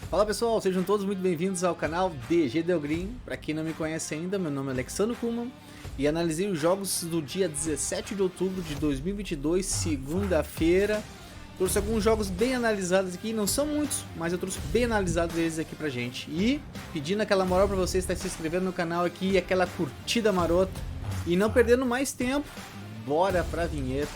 Fala pessoal, sejam todos muito bem-vindos ao canal DG Del Green. Para quem não me conhece ainda, meu nome é Alexandre Kuhlmann e analisei os jogos do dia 17 de outubro de 2022, segunda-feira. Trouxe alguns jogos bem analisados aqui, não são muitos, mas eu trouxe bem analisados eles aqui pra gente. E pedindo aquela moral pra você estar se inscrevendo no canal aqui e aquela curtida marota. E não perdendo mais tempo, bora pra vinheta.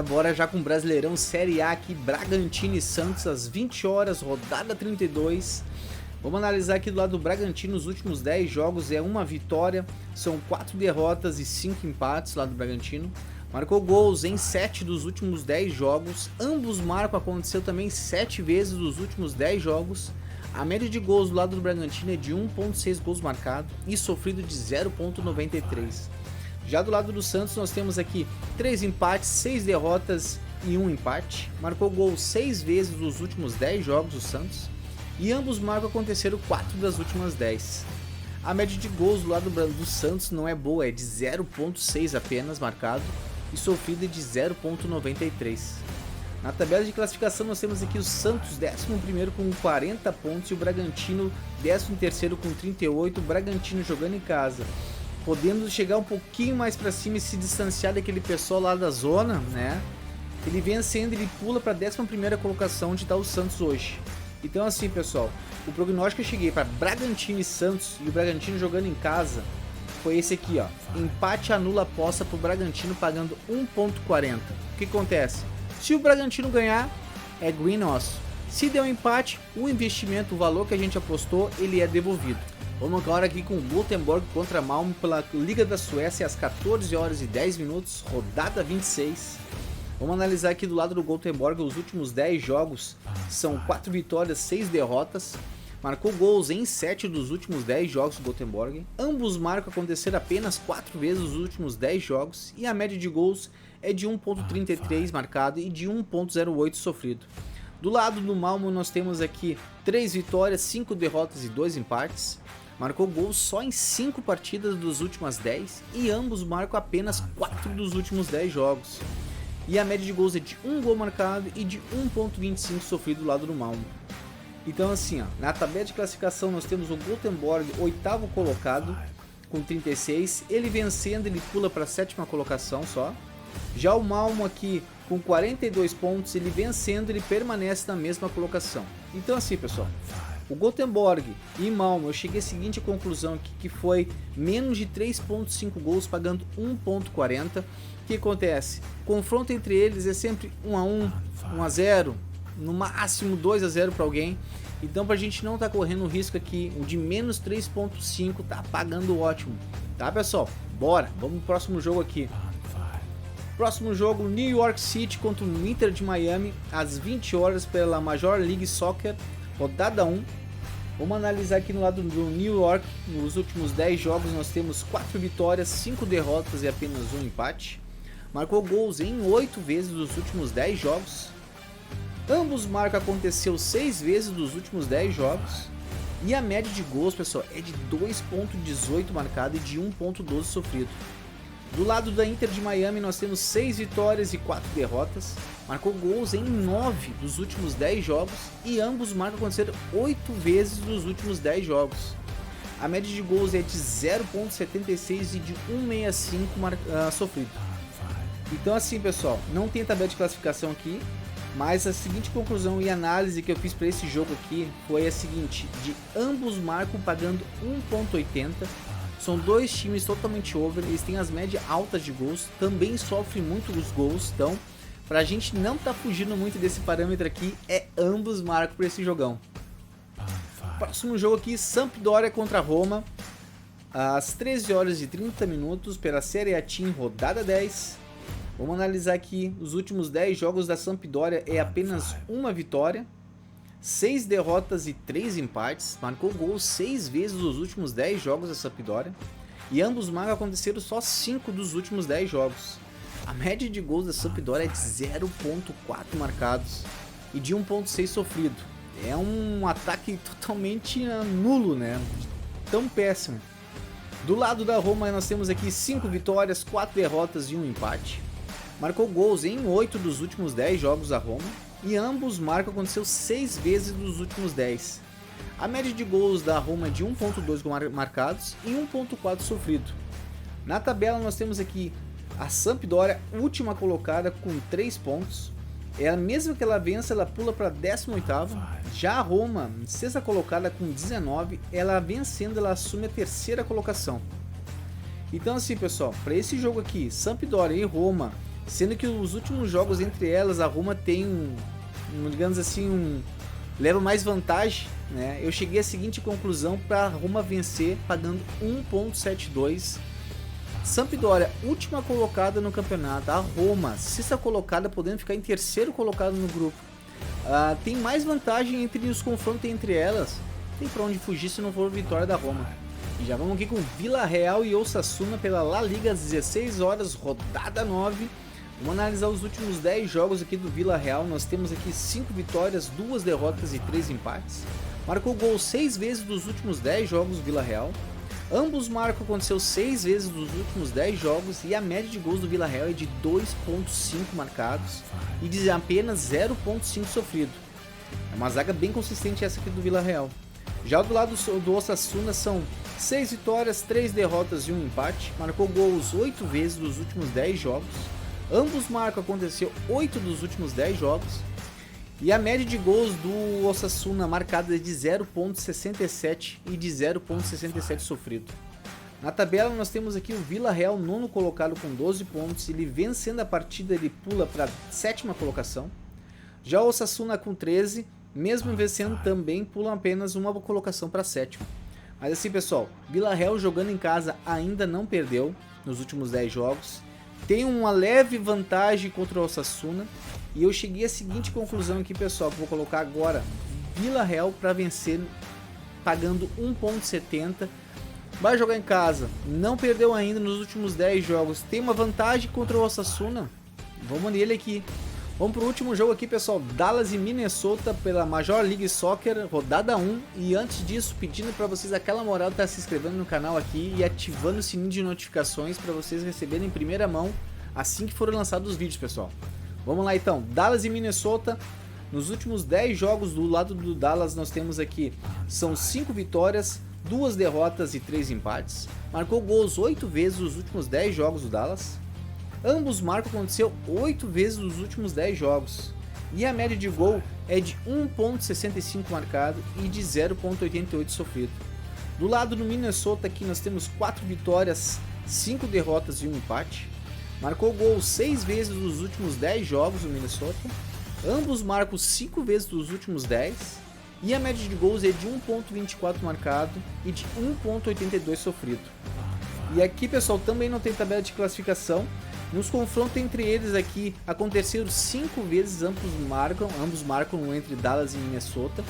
Bora já com o Brasileirão Série A aqui, Bragantino e Santos às 20 horas, rodada 32. Vamos analisar aqui do lado do Bragantino, os últimos 10 jogos é uma vitória, são 4 derrotas e 5 empates lá do Bragantino. Marcou gols em 7 dos últimos 10 jogos, ambos marcam, aconteceu também 7 vezes nos últimos 10 jogos. A média de gols do lado do Bragantino é de 1.6 gols marcados e sofrido de 0.93. Já do lado do Santos nós temos aqui 3 empates, 6 derrotas e 1 empate. Marcou gol 6 vezes nos últimos 10 jogos do Santos. E ambos marcos aconteceram 4 das últimas 10. A média de gols do lado do Santos não é boa, é de 0.6 apenas marcado e sofrida de 0.93. Na tabela de classificação nós temos aqui o Santos 11º com 40 pontos e o Bragantino 13º com 38, o Bragantino jogando em casa, podendo chegar um pouquinho mais para cima e se distanciar daquele pessoal lá da zona, né? Ele vencendo, ele pula para a 11ª colocação onde está o Santos hoje. Então assim, pessoal, o prognóstico que eu cheguei para Bragantino e Santos e o Bragantino jogando em casa foi esse aqui, ó. Empate anula a aposta para o Bragantino pagando 1.40. O que acontece? Se o Bragantino ganhar, é green nosso. Se der um empate, o investimento, o valor que a gente apostou, ele é devolvido. Vamos agora aqui com o Gothenburg contra Malmö pela Liga da Suécia às 14 horas e 10 minutos, rodada 26. Vamos analisar aqui do lado do Gothenburg os últimos 10 jogos, são 4 vitórias, 6 derrotas. Marcou gols em 7 dos últimos 10 jogos do Gothenburg. Ambos marcam acontecer apenas 4 vezes nos últimos 10 jogos e a média de gols é de 1.33 marcado e de 1.08 sofrido. Do lado do Malmö nós temos aqui 3 vitórias, 5 derrotas e 2 empates. Marcou gols só em 5 partidas das últimas 10 e ambos marcam apenas 4 dos últimos 10 jogos. E a média de gols é de 1 gol marcado e de 1.25 sofrido do lado do Malmö. Então assim, ó, na tabela de classificação nós temos o Gothenburg, 8º colocado, com 36. Ele vencendo, ele pula para a 7ª colocação só. Já o Malmö aqui, com 42 pontos, ele vencendo, ele permanece na mesma colocação. Então assim, pessoal, o Gothenburg e Malmö, eu cheguei à seguinte conclusão aqui, que foi menos de 3.5 gols pagando 1.40. O que acontece? O confronto entre eles é sempre 1-1, 1-0, no máximo 2-0 para alguém. Então pra gente não tá correndo o risco aqui, o de menos 3.5 tá pagando ótimo. Tá, pessoal? Bora, vamos pro próximo jogo aqui. Próximo jogo, New York City contra o Inter de Miami, às 20 horas pela Major League Soccer, rodada 1. Vamos analisar aqui no lado do New York, nos últimos 10 jogos nós temos 4 vitórias, 5 derrotas e apenas 1 empate. Marcou gols em 8 vezes nos últimos 10 jogos. Ambos marcos aconteceu 6 vezes nos últimos 10 jogos. E a média de gols, pessoal, é de 2.18 marcado e de 1.12 sofrido. Do lado da Inter de Miami nós temos 6 vitórias e 4 derrotas. Marcou gols em 9 dos últimos 10 jogos e ambos marcam acontecer 8 vezes nos últimos 10 jogos. A média de gols é de 0.76 e de 1.65 sofrido. Então assim, pessoal, não tem tabela de classificação aqui, mas a seguinte conclusão e análise que eu fiz para esse jogo aqui foi a seguinte: de ambos marcam pagando 1.80. São dois times totalmente over, eles têm as médias altas de gols, também sofrem muito os gols, então pra gente não tá fugindo muito desse parâmetro aqui, é ambos marcam para esse jogão. Próximo jogo aqui, Sampdoria contra Roma, às 13 horas e 30 minutos pela Serie A Team, rodada 10. Vamos analisar aqui os últimos 10 jogos da Sampdoria, é apenas uma vitória, 6 derrotas e 3 empates. Marcou gol 6 vezes nos últimos 10 jogos da Sampdoria e ambos marcos aconteceram só 5 dos últimos 10 jogos. A média de gols da Sampdoria é de 0.4 marcados e de 1.6 sofrido. É um ataque totalmente nulo, né? Tão péssimo. Do lado da Roma nós temos aqui 5 vitórias, 4 derrotas e 1 empate. Marcou gols em 8 dos últimos 10 jogos a Roma, e ambos marcam aconteceu 6 vezes dos últimos 10. A média de gols da Roma é de 1.2 marcados e 1.4 sofrido. Na tabela nós temos aqui a Sampdoria, última colocada com 3 pontos. Ela, mesmo que ela vença, ela pula para 18º. Já a Roma, sexta colocada com 19, ela vencendo, ela assume a terceira colocação. Então assim, pessoal, para esse jogo aqui, Sampdoria e Roma, sendo que os últimos jogos entre elas, a Roma tem digamos assim, leva mais vantagem, né? Eu cheguei à seguinte conclusão para a Roma vencer pagando 1.72. Sampdoria, última colocada no campeonato. A Roma, sexta colocada, podendo ficar em terceiro colocado no grupo. Tem mais vantagem entre os confrontos entre elas. Tem pra onde fugir se não for vitória da Roma. E já vamos aqui com Villarreal e Osasuna pela La Liga às 16 horas, rodada 9. Vamos analisar os últimos 10 jogos aqui do Villarreal. Nós temos aqui 5 vitórias, 2 derrotas e 3 empates. Marcou gol 6 vezes dos últimos 10 jogos do Villarreal. Ambos marcam aconteceu 6 vezes nos últimos 10 jogos e a média de gols do Villarreal é de 2.5 marcados e de apenas 0.5 sofrido. É uma zaga bem consistente essa aqui do Villarreal. Já do lado do Osasuna são 6 vitórias, 3 derrotas e 1 empate. Marcou gols 8 vezes nos últimos 10 jogos. Ambos marcam aconteceu 8 dos últimos 10 jogos. E a média de gols do Osasuna marcada é de 0.67 e de 0.67 sofrido. Na tabela nós temos aqui o Villarreal, nono colocado com 12 pontos. Ele vencendo a partida, ele pula para a 7ª colocação. Já o Osasuna com 13, mesmo vencendo também pula apenas uma colocação para a 7ª. Mas assim, pessoal, Villarreal jogando em casa ainda não perdeu nos últimos 10 jogos. Tem uma leve vantagem contra o Osasuna. E eu cheguei à seguinte conclusão aqui, pessoal, que vou colocar agora. Villarreal para vencer pagando 1.70. Vai jogar em casa, não perdeu ainda nos últimos 10 jogos. Tem uma vantagem contra o Osasuna. Vamos nele aqui. Vamos para o último jogo aqui, pessoal. Dallas e Minnesota pela Major League Soccer, rodada 1. E antes disso, pedindo para vocês aquela moral de estar se inscrevendo no canal aqui e ativando o sininho de notificações para vocês receberem em primeira mão assim que forem lançados os vídeos, pessoal. Vamos lá então, Dallas e Minnesota. Nos últimos 10 jogos do lado do Dallas nós temos aqui, são 5 vitórias, 2 derrotas e 3 empates. Marcou gols 8 vezes nos últimos 10 jogos do Dallas. Ambos marcam aconteceu 8 vezes nos últimos 10 jogos. E a média de gol é de 1.65 marcado e de 0.88 sofrido. Do lado do Minnesota aqui nós temos 4 vitórias, 5 derrotas e 1 empate. Marcou gol 6 vezes nos últimos 10 jogos do Minnesota. Ambos marcam 5 vezes nos últimos 10. E a média de gols é de 1.24 marcado e de 1.82 sofrido. E aqui, pessoal, também não tem tabela de classificação. Nos confrontos entre eles aqui aconteceram 5 vezes, ambos marcam entre Dallas e Minnesota.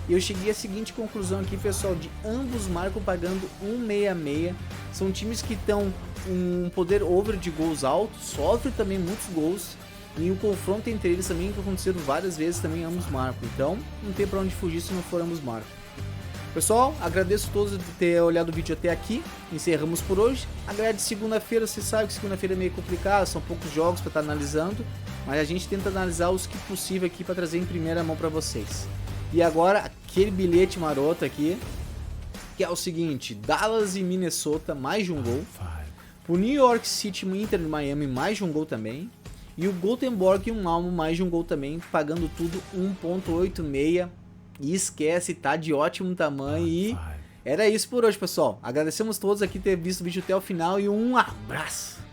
E eu cheguei à seguinte conclusão aqui, pessoal, de ambos marcam pagando 1.66. São times que estão um poder over de gols alto, sofrem também muitos gols. E o confronto entre eles também, que aconteceram várias vezes, também ambos marcam. Então, não tem pra onde fugir se não for ambos marcam. Pessoal, agradeço a todos por ter olhado o vídeo até aqui. Encerramos por hoje. A grade de segunda-feira, você sabe que segunda-feira é meio complicado, são poucos jogos para estar analisando. Mas a gente tenta analisar os que possível aqui para trazer em primeira mão para vocês. E agora, aquele bilhete maroto aqui, que é o seguinte: Dallas e Minnesota, mais de um gol. Pro New York City e Inter de Miami, mais de um gol também. E o Gothenburg e o Malmo, mais de um gol também, pagando tudo 1.86. E esquece, tá de ótimo tamanho. E era isso por hoje, pessoal. Agradecemos todos aqui ter visto o vídeo até o final e um abraço!